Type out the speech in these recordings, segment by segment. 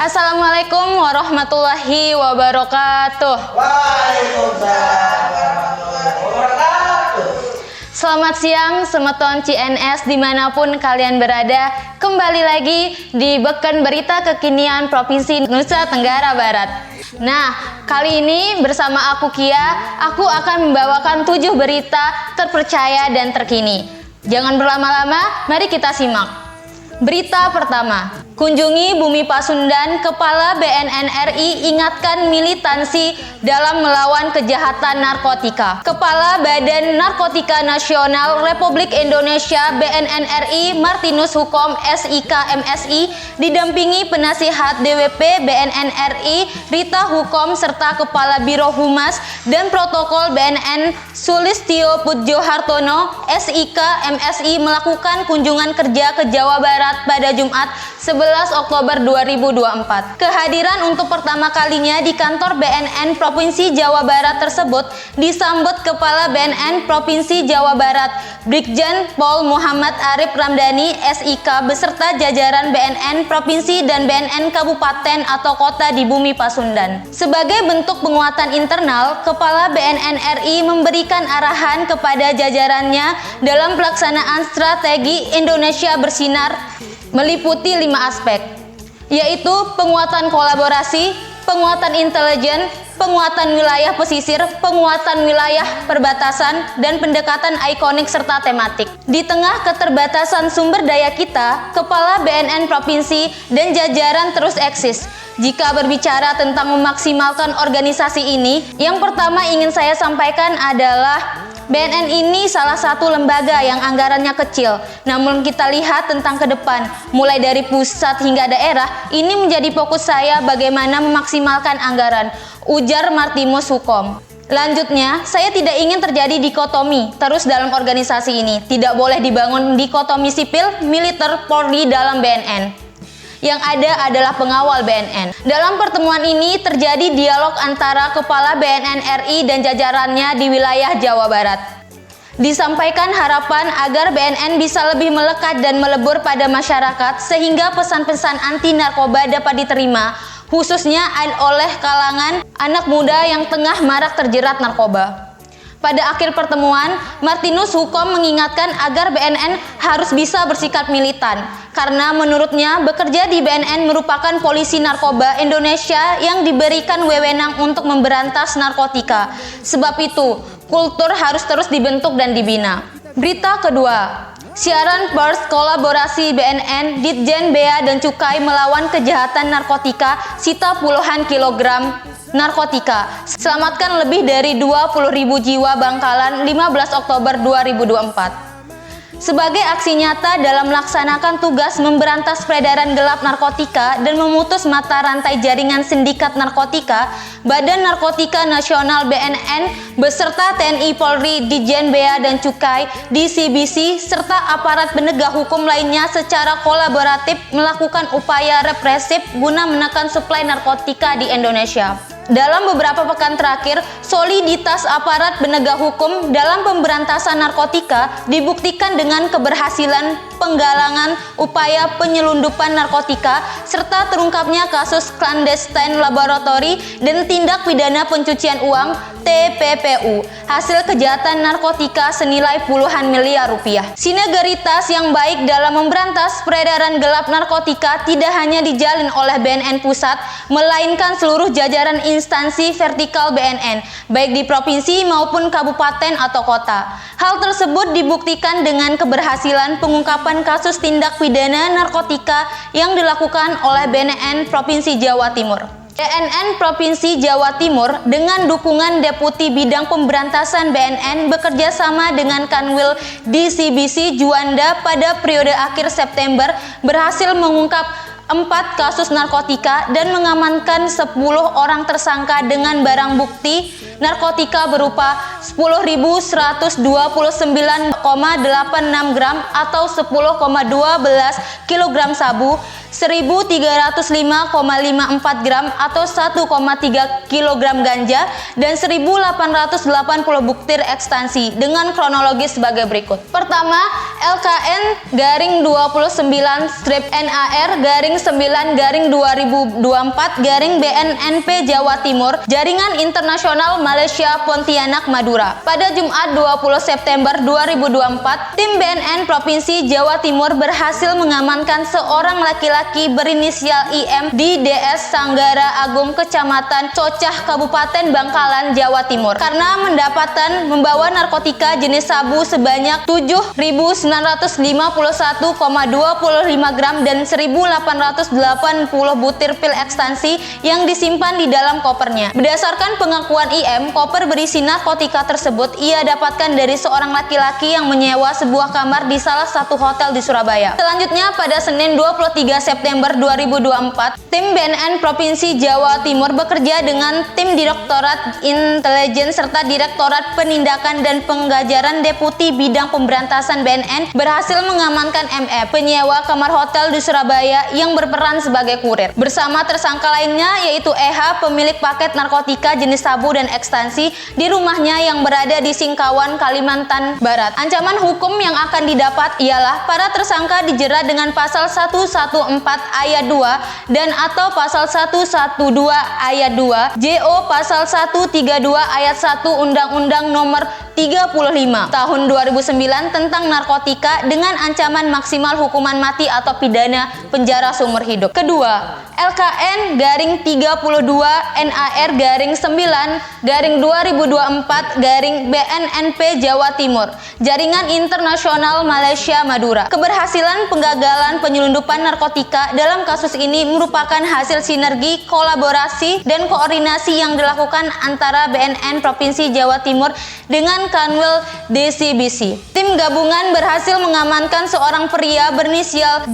Assalamualaikum warahmatullahi wabarakatuh. Waalaikumsalam warahmatullahi wabarakatuh. Selamat siang semeton CNS dimanapun kalian berada. Kembali lagi di Beken Berita Kekinian Provinsi Nusa Tenggara Barat. Nah, kali ini bersama aku Kia, aku akan membawakan 7 berita terpercaya dan terkini. Jangan berlama-lama, mari kita simak. Berita pertama, kunjungi Bumi Pasundan, Kepala BNN RI ingatkan militansi dalam melawan kejahatan narkotika. Kepala Badan Narkotika Nasional Republik Indonesia BNN RI Martinus Hukom SIK MSI didampingi penasihat DWP BNN RI Rita Hukom serta Kepala Biro Humas dan Protokol BNN Sulistyo Pudjohartono SIK MSI melakukan kunjungan kerja ke Jawa Barat pada Jumat 11 Oktober 2024. Kehadiran untuk pertama kalinya di kantor BNN Provinsi Jawa Barat tersebut disambut Kepala BNN Provinsi Jawa Barat Brigjen Pol Muhammad Arif Ramdhani SIK beserta jajaran BNN Provinsi dan BNN Kabupaten atau Kota di Bumi Pasundan. Sebagai bentuk penguatan internal, Kepala BNN RI memberikan arahan kepada jajarannya dalam pelaksanaan strategi Indonesia Bersinar meliputi 5 aspek, yaitu penguatan kolaborasi, penguatan intelijen, penguatan wilayah pesisir, penguatan wilayah perbatasan, dan pendekatan ikonik serta tematik. Di tengah keterbatasan sumber daya kita, Kepala BNN Provinsi dan jajaran terus eksis. Jika berbicara tentang memaksimalkan organisasi ini, yang pertama ingin saya sampaikan adalah BNN ini salah satu lembaga yang anggarannya kecil. Namun kita lihat tentang ke depan, mulai dari pusat hingga daerah, ini menjadi fokus saya bagaimana memaksimalkan anggaran, ujar Martinus Hukom. Lanjutnya, saya tidak ingin terjadi dikotomi terus dalam organisasi ini. Tidak boleh dibangun dikotomi sipil, militer, Polri dalam BNN. Yang ada adalah pengawal BNN. Dalam pertemuan ini terjadi dialog antara Kepala BNN RI dan jajarannya di wilayah Jawa Barat. Disampaikan harapan agar BNN bisa lebih melekat dan melebur pada masyarakat sehingga pesan-pesan anti narkoba dapat diterima, khususnya oleh kalangan anak muda yang tengah marak terjerat narkoba. Pada akhir pertemuan, Martinus Hukom mengingatkan agar BNN harus bisa bersikap militan, karena menurutnya bekerja di BNN merupakan polisi narkoba Indonesia yang diberikan wewenang untuk memberantas narkotika. Sebab itu, kultur harus terus dibentuk dan dibina. Berita kedua, siaran pers kolaborasi BNN, Ditjen Bea dan Cukai melawan kejahatan narkotika, sita puluhan kilogram narkotika, selamatkan lebih dari 20.000 jiwa Bangkalan 15 Oktober 2024. Sebagai aksi nyata dalam melaksanakan tugas memberantas peredaran gelap narkotika dan memutus mata rantai jaringan sindikat narkotika, Badan Narkotika Nasional BNN beserta TNI Polri, Ditjen Bea dan Cukai, DCBC, serta aparat penegak hukum lainnya secara kolaboratif melakukan upaya represif guna menekan suplai narkotika di Indonesia. Dalam beberapa pekan terakhir, soliditas aparat penegak hukum dalam pemberantasan narkotika dibuktikan dengan keberhasilan penggalangan upaya penyelundupan narkotika serta terungkapnya kasus clandestine laboratori dan tindak pidana pencucian uang TPPU, hasil kejahatan narkotika senilai puluhan miliar rupiah. Sinergitas yang baik dalam memberantas peredaran gelap narkotika tidak hanya dijalin oleh BNN pusat, melainkan seluruh jajaran instansi vertikal BNN, baik di provinsi maupun kabupaten atau kota. Hal tersebut dibuktikan dengan keberhasilan pengungkapan kasus tindak pidana narkotika yang dilakukan oleh BNN Provinsi Jawa Timur. BNN Provinsi Jawa Timur dengan dukungan Deputi Bidang Pemberantasan BNN bekerja sama dengan Kanwil DCBC Juanda pada periode akhir September berhasil mengungkap 4 kasus narkotika dan mengamankan 10 orang tersangka dengan barang bukti narkotika berupa 10.129,86 gram atau 10,12 kg sabu, 1.305,54 gram atau 1,3 kg ganja, dan 1.880 butir ekstansi dengan kronologis sebagai berikut. Pertama, LKN-29-NAR-9-2024-BNNP Jawa Timur, Jaringan Internasional Malaysia Pontianak Madura. Pada Jumat 20 September 2024, tim BNN Provinsi Jawa Timur berhasil mengamankan seorang laki-laki berinisial IM di DS Sanggara Agung, Kecamatan Cocah, Kabupaten Bangkalan, Jawa Timur, karena mendapatkan membawa narkotika jenis sabu sebanyak 7.951,25 gram dan 1.880 butir pil ekstansi yang disimpan di dalam kopernya. Berdasarkan pengakuan IM, koper berisi narkotika tersebut ia dapatkan dari seorang laki-laki yang menyewa sebuah kamar di salah satu hotel di Surabaya. Selanjutnya, pada Senin 23 September 2024, tim BNN Provinsi Jawa Timur bekerja dengan tim Direktorat Intelijen serta Direktorat Penindakan dan Penggajaran Deputi Bidang Pemberantasan BNN berhasil mengamankan MF, penyewa kamar hotel di Surabaya yang berperan sebagai kurir. Bersama tersangka lainnya yaitu EH, pemilik paket narkotika jenis sabu dan ekstansi di rumahnya yang berada di Singkawan, Kalimantan Barat. Ancaman hukum yang akan didapat ialah para tersangka dijerat dengan pasal 114 ayat 2 dan atau pasal 112 ayat 2, JO pasal 132 ayat 1 Undang-Undang Nomor 35 Tahun 2009 tentang narkotika dengan ancaman maksimal hukuman mati atau pidana penjara seumur hidup. Kedua, LKN-9-2024-BNNP Jawa Timur, Jaringan Internasional Malaysia Madura. Keberhasilan penggagalan penyelundupan narkotika dalam kasus ini merupakan hasil sinergi, kolaborasi, dan koordinasi yang dilakukan antara BNN Provinsi Jawa Timur dengan Kanwil DCBC. Tim gabungan berhasil mengamankan seorang pria berinisial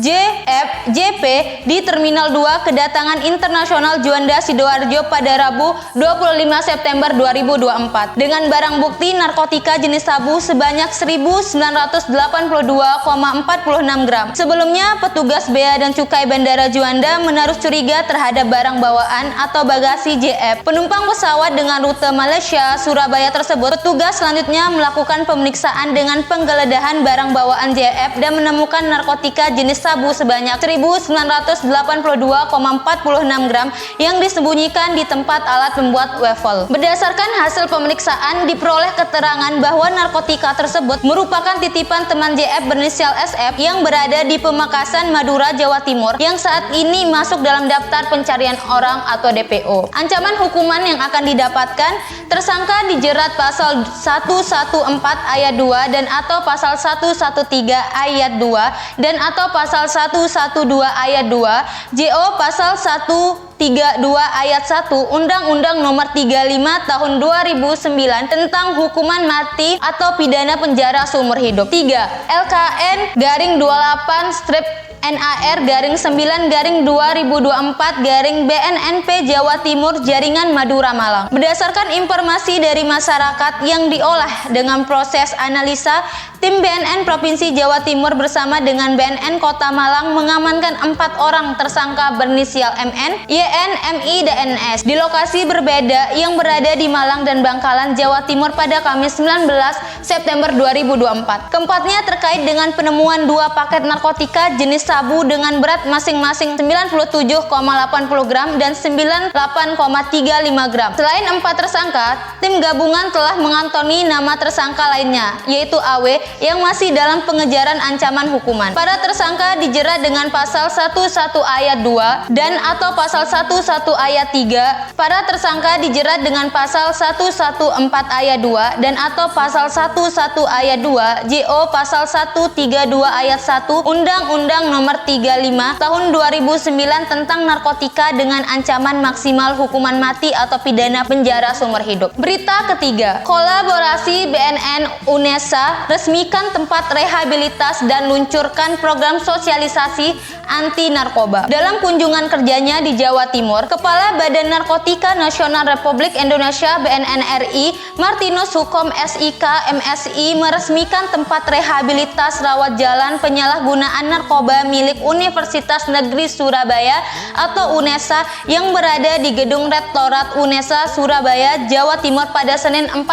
JP di Terminal 2 kedatangan internasional Juanda Sidoarjo pada Rabu 25 September 2024 dengan barang bukti narkotika jenis sabu sebanyak 1.982,46 gram. Sebelumnya, petugas Bea dan Cukai Bandara Juanda menaruh curiga terhadap barang bawaan atau bagasi JF, penumpang pesawat dengan rute Malaysia Surabaya tersebut. Petugas selanjutnya melakukan pemeriksaan dengan penggeledahan barang bawaan JF dan menemukan narkotika jenis sabu sebanyak 1.982,46 gram yang disembunyikan di tempat alat pembuat waffle. Berdasarkan hasil pemeriksaan, diperoleh keterangan bahwa narkotika tersebut merupakan titipan teman JF berinisial SF yang berada di Pemekasan, Madura, Jawa Timur, yang saat ini masuk dalam daftar pencarian orang atau DPO. Ancaman hukuman yang akan didapatkan: tersangka dijerat pasal 114 ayat 2 dan atau pasal 113 ayat 2 dan atau pasal 112 ayat 2, JO pasal 132 ayat 1 Undang-Undang Nomor 35 Tahun 2009 tentang hukuman mati atau pidana penjara seumur hidup. 3. LKN-28-NAR-9-2024-BNNP Jawa Timur, Jaringan Madura Malang. Berdasarkan informasi dari masyarakat yang diolah dengan proses analisa, tim BNN Provinsi Jawa Timur bersama dengan BNN Kota Malang mengamankan 4 orang tersangka berinisial MN, YN, MI, dan NS di lokasi berbeda yang berada di Malang dan Bangkalan, Jawa Timur pada Kamis 19 September 2024. Keempatnya terkait dengan penemuan 2 paket narkotika jenis sabu dengan berat masing-masing 97,80 gram dan 98,35 gram. Selain 4 tersangka, tim gabungan telah mengantongi nama tersangka lainnya, yaitu AW, yang masih dalam pengejaran ancaman hukuman. Para tersangka dijerat dengan pasal 11 ayat 2 dan atau pasal 11 ayat 3. Para tersangka dijerat dengan pasal 114 ayat 2 dan atau pasal 11 ayat 2, JO pasal 132 ayat 1 Undang-Undang Nomor 35 Tahun 2009 tentang narkotika dengan ancaman maksimal hukuman mati atau pidana penjara seumur hidup. Berita ketiga, kolaborasi BNN UNESA resmikan tempat rehabilitas dan luncurkan program sosialisasi Anti Narkoba. Dalam kunjungan kerjanya di Jawa Timur, Kepala Badan Narkotika Nasional Republik Indonesia BNN-RI Martinus Hukom SIK MSI meresmikan tempat rehabilitas rawat jalan penyalahgunaan narkoba milik Universitas Negeri Surabaya atau UNESA yang berada di Gedung Rektorat UNESA Surabaya, Jawa Timur pada Senin 14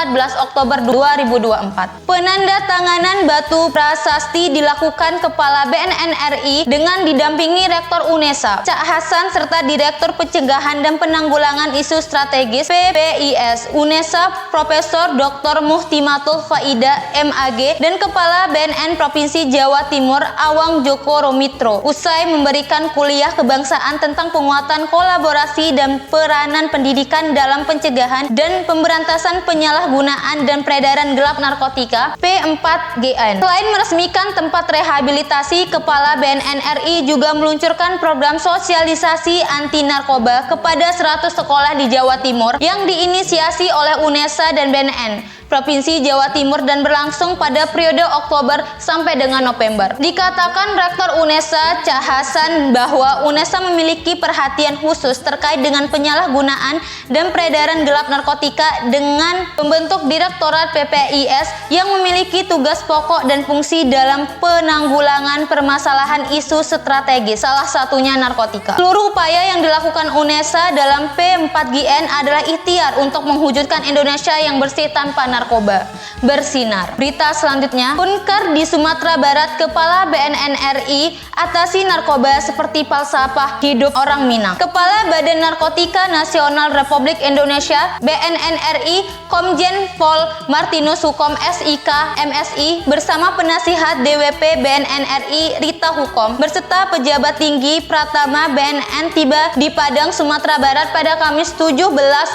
Oktober 2024. Penandatanganan batu prasasti dilakukan Kepala BNN-RI dengan didampingi Rektor UNESA, Cak Hasan, serta Direktur Pencegahan dan Penanggulangan Isu Strategis PPIS UNESA Profesor Dr. Muhtimatul Faida MAG dan Kepala BNN Provinsi Jawa Timur Awang Joko Romitro usai memberikan kuliah kebangsaan tentang penguatan kolaborasi dan peranan pendidikan dalam pencegahan dan pemberantasan penyalahgunaan dan peredaran gelap narkotika P4GN. Selain meresmikan tempat rehabilitasi, Kepala BNN-RI juga meluncurkan program sosialisasi anti narkoba kepada 100 sekolah di Jawa Timur yang diinisiasi oleh UNESA dan BNN Provinsi Jawa Timur dan berlangsung pada periode Oktober sampai dengan November. Dikatakan Rektor UNESA Cak Hasan bahwa UNESA memiliki perhatian khusus terkait dengan penyalahgunaan dan peredaran gelap narkotika dengan membentuk Direktorat PPIS yang memiliki tugas pokok dan fungsi dalam penanggulangan permasalahan isu strategis, salah satunya narkotika. Seluruh upaya yang dilakukan UNESA dalam P4GN adalah ikhtiar untuk mewujudkan Indonesia yang bersih tanpa narkoba. Bersinar. Berita selanjutnya, Unkar di Sumatera Barat, Kepala BNN-RI atasi narkoba seperti falsafah hidup orang Minang. Kepala Badan Narkotika Nasional Republik Indonesia BNN-RI Komjen Pol Martinus Hukom SIK MSI bersama penasihat DWP BNN-RI Rita Hukom berserta pejabat tinggi Pratama BNN tiba di Padang, Sumatera Barat pada Kamis 17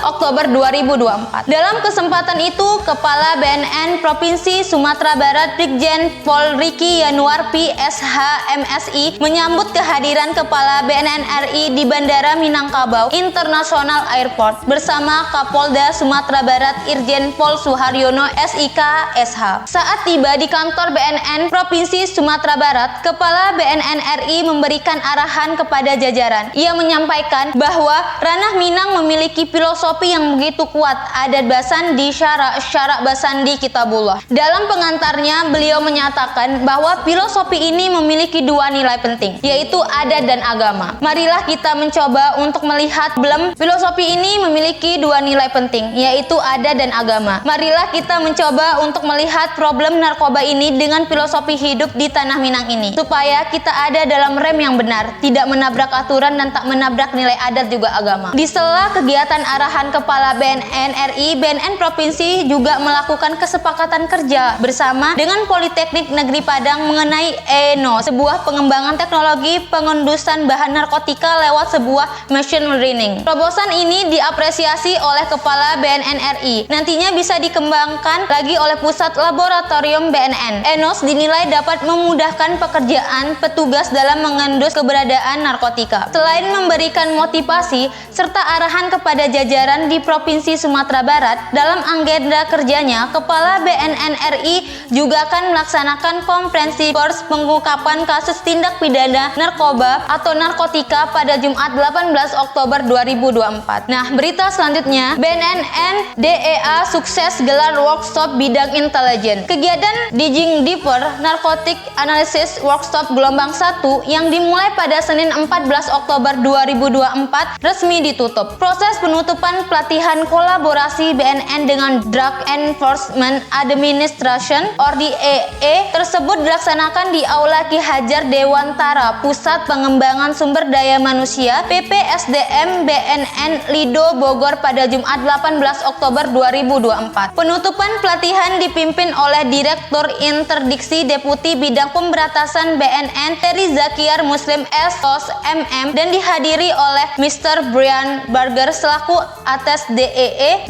Oktober 2024. Dalam kesempatan itu, Kepala BNN Provinsi Sumatera Barat Brigjen Pol Riki Yanuar PSH MSI menyambut kehadiran Kepala BNN-RI di Bandara Minangkabau International Airport bersama Kapolda Sumatera Barat Irjen Pol Suharyono SIK SH. Saat tiba di kantor BNN Provinsi Sumatera Barat, Kepala BNN-RI memberikan arahan kepada jajaran. Ia menyampaikan bahwa ranah Minang memiliki filosofi yang begitu kuat, adat Basandi Syarak Basandi Kitabullah. Dalam pengantarnya, beliau menyatakan bahwa filosofi ini memiliki dua nilai penting, yaitu adat dan agama. Marilah kita mencoba untuk melihat problem filosofi ini memiliki dua nilai penting, yaitu adat dan agama. Marilah kita mencoba untuk melihat problem narkoba ini dengan filosofi hidup di tanah Minang ini, supaya kita ada dalam rem yang benar, tidak menabrak aturan dan tak menabrak nilai adat juga agama. Di sela kegiatan arahan Kepala BNN-RI, BNN Provinsi juga melakukan kesepakatan kerja bersama dengan Politeknik Negeri Padang mengenai ENO, sebuah pengembangan teknologi pengundusan bahan narkotika lewat sebuah machine learning. Terobosan ini diapresiasi oleh Kepala BNN-RI. Nantinya bisa dikembangkan lagi oleh Pusat Laboratorium BNN. ENOS dinilai dapat memudahkan pekerjaan petugas dalam mengendus keberadaan narkotika. Selain memberikan motivasi serta arahan kepada jajaran di Provinsi Sumatera Barat, dalam agenda kerjanya, Kepala BNN-RI juga akan melaksanakan komprehensif course pengungkapan kasus tindak pidana narkoba atau narkotika pada Jumat 18 Oktober 2024. Nah, berita selanjutnya, BNN DEA sukses gelar workshop bidang intelijen. Kegiatan Digging Deeper Narcotic Analysis Workshop gelombang 1 yang dimulai pada Senin 14 Oktober 2024 resmi ditutup. Proses penutupan pelatihan kolaborasi BNN dengan Drug Enforcement Administration or DEA tersebut dilaksanakan di Aula Ki Hajar Dewantara, Pusat Pengembangan Sumber Daya Manusia PPSDM BNN Lido Bogor pada Jumat 18 Oktober 2024. Penutupan pelatihan dipimpin oleh Direktur Interdiksi Deputi Bidang Pemberantasan BNN Terry Zakiar Muslim S.Tos MM dan dihadiri oleh Mr. Brian Burger selaku Atas DEA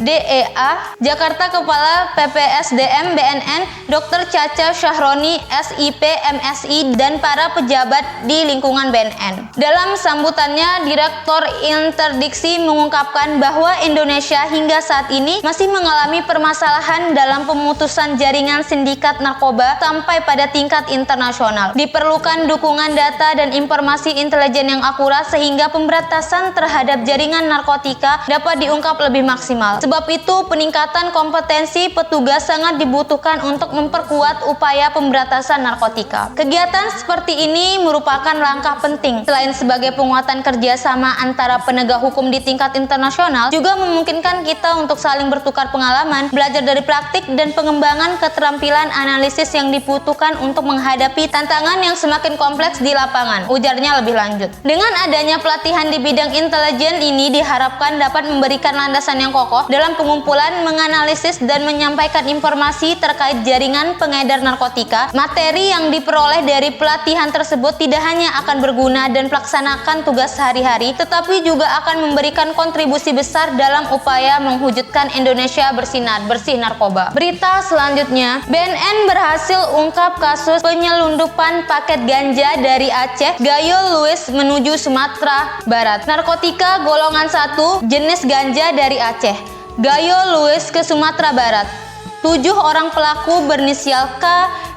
Jakarta, Kepala BSDM BNN, Dr. Caca Syahroni, SIP, MSI, dan para pejabat di lingkungan BNN. Dalam sambutannya, Direktur Interdiksi mengungkapkan bahwa Indonesia hingga saat ini masih mengalami permasalahan dalam pemutusan jaringan sindikat narkoba sampai pada tingkat internasional. Diperlukan dukungan data dan informasi intelijen yang akurat sehingga pemberantasan terhadap jaringan narkotika dapat diungkap lebih maksimal. Sebab itu, peningkatan kompetensi petugas sangat dibutuhkan untuk memperkuat upaya pemberantasan narkotika. Kegiatan seperti ini merupakan langkah penting. Selain sebagai penguatan kerjasama antara penegak hukum di tingkat internasional, juga memungkinkan kita untuk saling bertukar pengalaman, belajar dari praktik, dan pengembangan keterampilan analisis yang dibutuhkan untuk menghadapi tantangan yang semakin kompleks di lapangan, ujarnya lebih lanjut. Dengan adanya pelatihan di bidang intelijen ini diharapkan dapat memberikan landasan yang kokoh dalam pengumpulan, menganalisis, dan menyampaikan informasi terkait jaringan pengedar narkotika. Materi yang diperoleh dari pelatihan tersebut tidak hanya akan berguna dan melaksanakan tugas sehari-hari, tetapi juga akan memberikan kontribusi besar dalam upaya mewujudkan Indonesia bersih narkoba. Berita selanjutnya, BNN berhasil ungkap kasus penyelundupan paket ganja dari Aceh, Gayo Luis menuju Sumatera Barat. Narkotika golongan 1 jenis ganja dari Aceh, Gayo Luis ke Sumatera Barat. 7 orang pelaku berinisial K,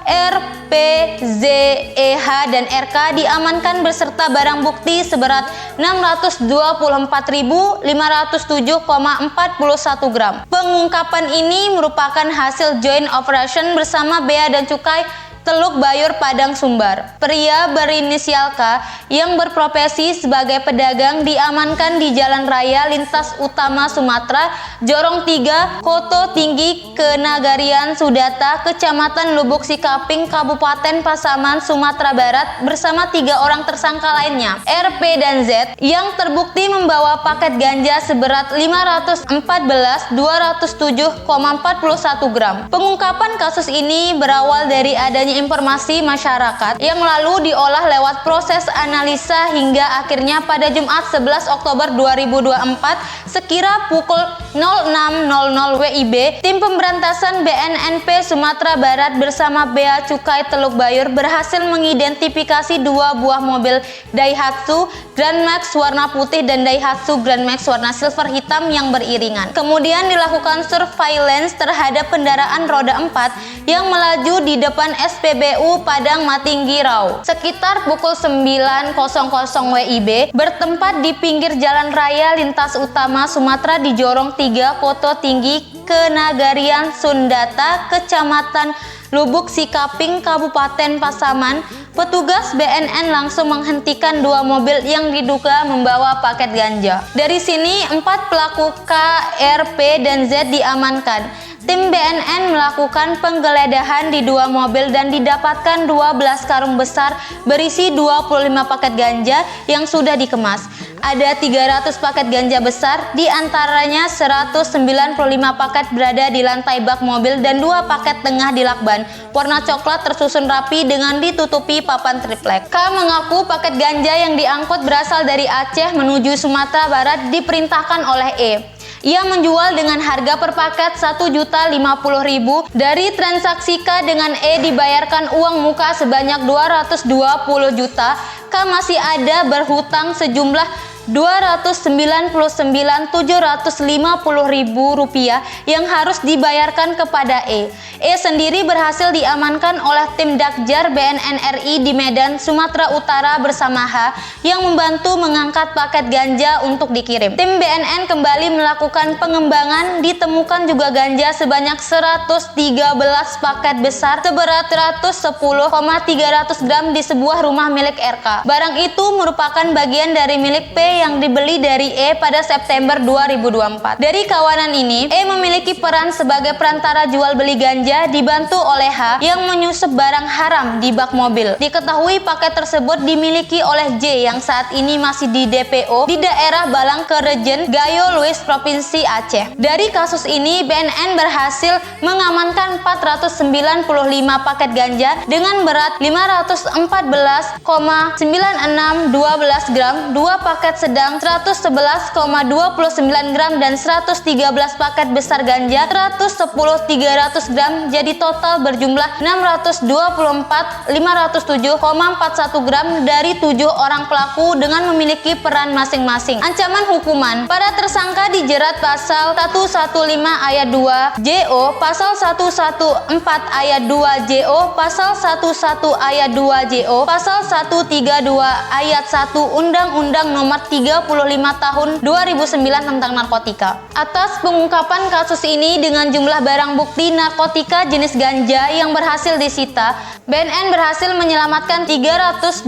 R, P, Z, E, H, dan RK diamankan beserta barang bukti seberat 624.507,41 gram. Pengungkapan ini merupakan hasil joint operation bersama Bea dan Cukai Teluk Bayur, Padang Sumbar. Pria berinisial K yang berprofesi sebagai pedagang diamankan di Jalan Raya Lintas Utama Sumatera, Jorong 3, Koto Tinggi, Kenagarian Sudata, Kecamatan Lubuk Sikaping, Kabupaten Pasaman, Sumatera Barat bersama 3 orang tersangka lainnya, R, P, dan Z, yang terbukti membawa paket ganja seberat 514.207,41 gram. Pengungkapan kasus ini berawal dari adanya informasi masyarakat yang lalu diolah lewat proses analisa hingga akhirnya pada Jumat 11 Oktober 2024 sekira pukul 06.00 WIB, tim pemberantasan BNNP Sumatera Barat bersama Bea Cukai Teluk Bayur berhasil mengidentifikasi 2 buah mobil Daihatsu Grand Max warna putih dan Daihatsu Grand Max warna silver hitam yang beriringan. Kemudian dilakukan surveillance terhadap kendaraan roda 4 yang melaju di depan SPBU Padang Matinggi Rau. Sekitar pukul 9.00 WIB, bertempat di pinggir jalan raya lintas utama Sumatera di Jorong 3, Koto Tinggi, Kenagarian Sundata, Kecamatan Lubuk Sikaping, Kabupaten Pasaman. Petugas BNN langsung menghentikan 2 mobil yang diduga membawa paket ganja. Dari sini 4 pelaku K, R, P, dan Z diamankan. Tim BNN melakukan penggeledahan di 2 mobil dan didapatkan 12 karung besar berisi 25 paket ganja yang sudah dikemas. Ada 300 paket ganja besar, diantaranya 195 paket berada di lantai bak mobil dan 2 paket tengah di lakban, warna coklat tersusun rapi dengan ditutupi papan triplek. K mengaku paket ganja yang diangkut berasal dari Aceh menuju Sumatera Barat diperintahkan oleh E. Ia menjual dengan harga per paket Rp1.050.000. Dari transaksi K dengan E dibayarkan uang muka sebanyak Rp220 juta. K masih ada berhutang sejumlah Rp299.750.000 yang harus dibayarkan kepada E. E sendiri berhasil diamankan oleh tim Dakjar BNN RI di Medan, Sumatera Utara bersama H yang membantu mengangkat paket ganja untuk dikirim. Tim BNN kembali melakukan pengembangan, ditemukan juga ganja sebanyak 113 paket besar seberat 110,300 gram di sebuah rumah milik RK. Barang itu merupakan bagian dari milik P yang dibeli dari E pada September 2024. Dari kawanan ini, E memiliki peran sebagai perantara jual beli ganja dibantu oleh H yang menyusup barang haram di bak mobil. Diketahui paket tersebut dimiliki oleh J yang saat ini masih di DPO di daerah Balangkerejen, Gayo Luis, Provinsi Aceh. Dari kasus ini, BNN berhasil mengamankan 495 paket ganja dengan berat 514,9612 gram, 2 paket sedang 111,29 gram dan 113 paket besar ganja 110-300 gram, jadi total berjumlah 624.507,41 gram dari 7 orang pelaku dengan memiliki peran masing-masing. Ancaman hukuman: para tersangka dijerat pasal 115 ayat 2 JO, pasal 114 ayat 2 JO, pasal 11 ayat 2 JO, pasal 132 ayat 1 Undang-Undang Nomor 35 Tahun 2009 tentang narkotika. Atas pengungkapan kasus ini dengan jumlah barang bukti narkotika jenis ganja yang berhasil disita, BNN berhasil menyelamatkan 312.000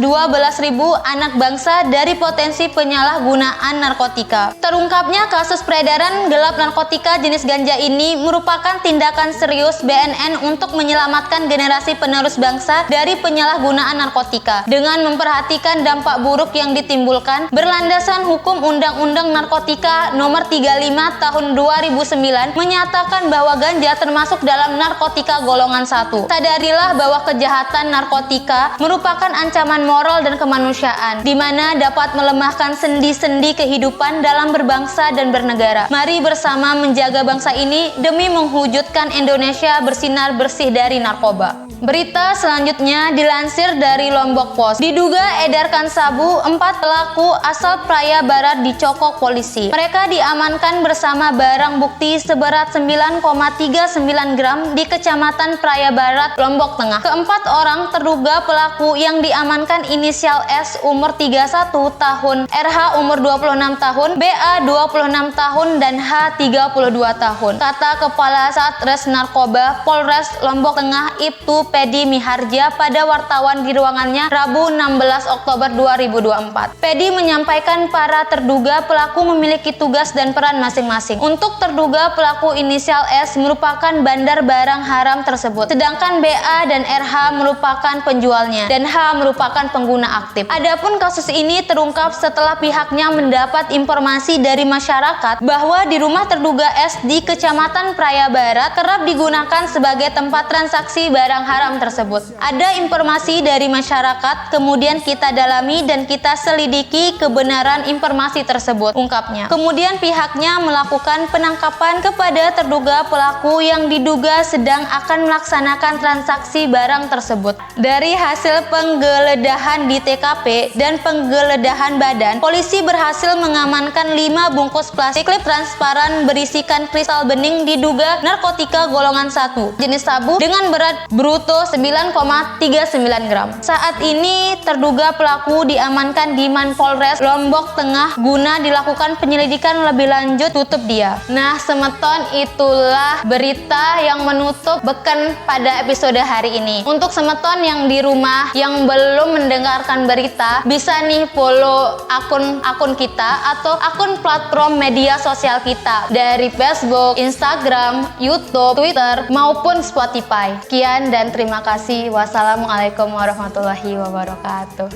anak bangsa dari potensi penyalahgunaan narkotika. Terungkapnya kasus peredaran gelap narkotika jenis ganja ini merupakan tindakan serius BNN untuk menyelamatkan generasi penerus bangsa dari penyalahgunaan narkotika dengan memperhatikan dampak buruk yang ditimbulkan berlandaskan hukum Undang-Undang Narkotika Nomor 35 Tahun 2009 menyatakan bahwa ganja termasuk dalam narkotika golongan 1. Sadarilah bahwa kejahatan narkotika merupakan ancaman moral dan kemanusiaan, di mana dapat melemahkan sendi-sendi kehidupan dalam berbangsa dan bernegara. Mari bersama menjaga bangsa ini demi mewujudkan Indonesia bersinar bersih dari narkoba. Berita selanjutnya dilansir dari Lombok Post. Diduga edarkan sabu, 4 pelaku asal Praia Barat dicokok polisi. Mereka diamankan bersama barang bukti seberat 9,39 gram di Kecamatan Praia Barat, Lombok Tengah. Keempat orang terduga pelaku yang diamankan inisial S umur 31 tahun, RH umur 26 tahun, BA 26 tahun, dan H 32 tahun. Kata Kepala Satres Narkoba Polres Lombok Tengah Ibtu Pedi Miharja pada wartawan di ruangannya Rabu 16 Oktober 2024. Pedi menyampaikan para terduga pelaku memiliki tugas dan peran masing-masing. Untuk terduga pelaku inisial S merupakan bandar barang haram tersebut, sedangkan BA dan RH merupakan penjualnya dan H merupakan pengguna aktif. Adapun kasus ini terungkap setelah pihaknya mendapat informasi dari masyarakat bahwa di rumah terduga S di Kecamatan Praia Barat kerap digunakan sebagai tempat transaksi barang haram tersebut. Ada informasi dari masyarakat, kemudian kita dalami dan kita selidiki kebenaran informasi tersebut, ungkapnya. Kemudian pihaknya melakukan penangkapan kepada terduga pelaku yang diduga sedang akan melaksanakan transaksi barang tersebut. Dari hasil penggeledahan di TKP dan penggeledahan badan, polisi berhasil mengamankan 5 bungkus plastik klip transparan berisikan kristal bening diduga narkotika golongan 1 jenis sabu dengan berat bruto 9,39 gram. Saat ini terduga pelaku diamankan di Manpolres Lombok Tengah guna dilakukan penyelidikan lebih lanjut. Tutup dia. Nah, semeton, itulah berita yang menutup Beken pada episode hari ini. Untuk semeton yang di rumah yang belum mendengarkan berita, bisa nih follow akun kita atau akun platform media sosial kita dari Facebook, Instagram, YouTube, Twitter, maupun Spotify. Sekian dan terima kasih. Wassalamualaikum warahmatullahi wabarakatuh.